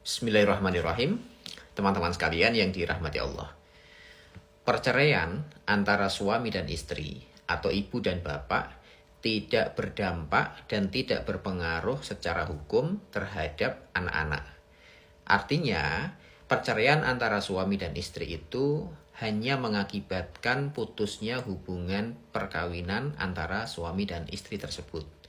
Bismillahirrahmanirrahim. Teman-teman sekalian yang dirahmati Allah. Perceraian antara suami dan istri atau ibu dan bapak tidak berdampak dan tidak berpengaruh secara hukum terhadap anak-anak. Artinya, perceraian antara suami dan istri itu hanya mengakibatkan putusnya hubungan perkawinan antara suami dan istri tersebut.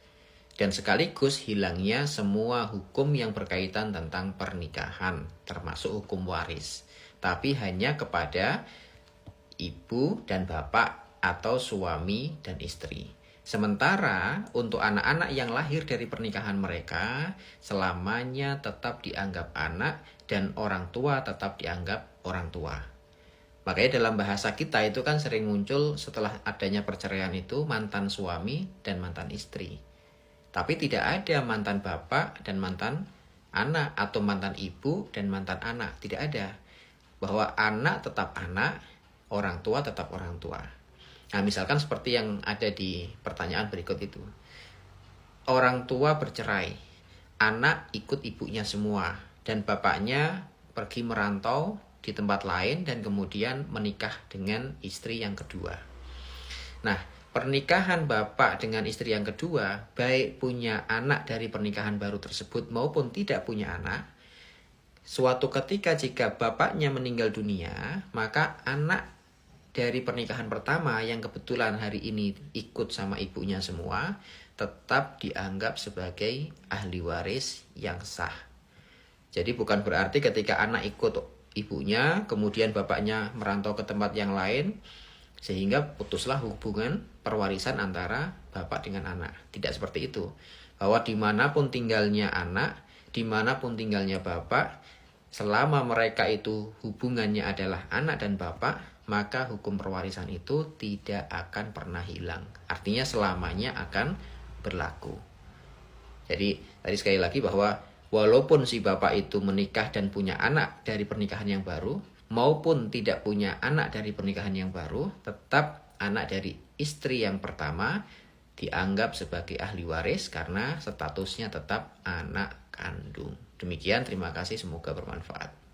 Dan sekaligus hilangnya semua hukum yang berkaitan tentang pernikahan, termasuk hukum waris. Tapi hanya kepada ibu dan bapak atau suami dan istri. Sementara untuk anak-anak yang lahir dari pernikahan mereka, selamanya tetap dianggap anak dan orang tua tetap dianggap orang tua. Makanya dalam bahasa kita itu kan sering muncul setelah adanya perceraian itu mantan suami dan mantan istri. Tapi tidak ada mantan bapak dan mantan anak atau mantan ibu dan mantan anak. Tidak ada. Bahwa anak tetap anak, orang tua tetap orang tua. Nah, misalkan seperti yang ada di pertanyaan berikut itu. Orang tua bercerai, anak ikut ibunya semua, dan bapaknya pergi merantau di tempat lain dan kemudian menikah dengan istri yang kedua. Nah, pernikahan bapak dengan istri yang kedua, baik punya anak dari pernikahan baru tersebut maupun tidak punya anak, suatu ketika jika bapaknya meninggal dunia, maka anak dari pernikahan pertama yang kebetulan hari ini ikut sama ibunya semua, tetap dianggap sebagai ahli waris yang sah. Jadi bukan berarti ketika anak ikut ibunya, kemudian bapaknya merantau ke tempat yang lain, sehingga putuslah hubungan perwarisan antara bapak dengan anak. Tidak seperti itu. Bahwa dimanapun tinggalnya anak, dimanapun tinggalnya bapak, selama mereka itu hubungannya adalah anak dan bapak, maka hukum perwarisan itu tidak akan pernah hilang. Artinya selamanya akan berlaku. Jadi tadi sekali lagi bahwa walaupun si bapak itu menikah dan punya anak dari pernikahan yang baru, maupun tidak punya anak dari pernikahan yang baru, tetap anak dari istri yang pertama dianggap sebagai ahli waris karena statusnya tetap anak kandung. Demikian, terima kasih, semoga bermanfaat.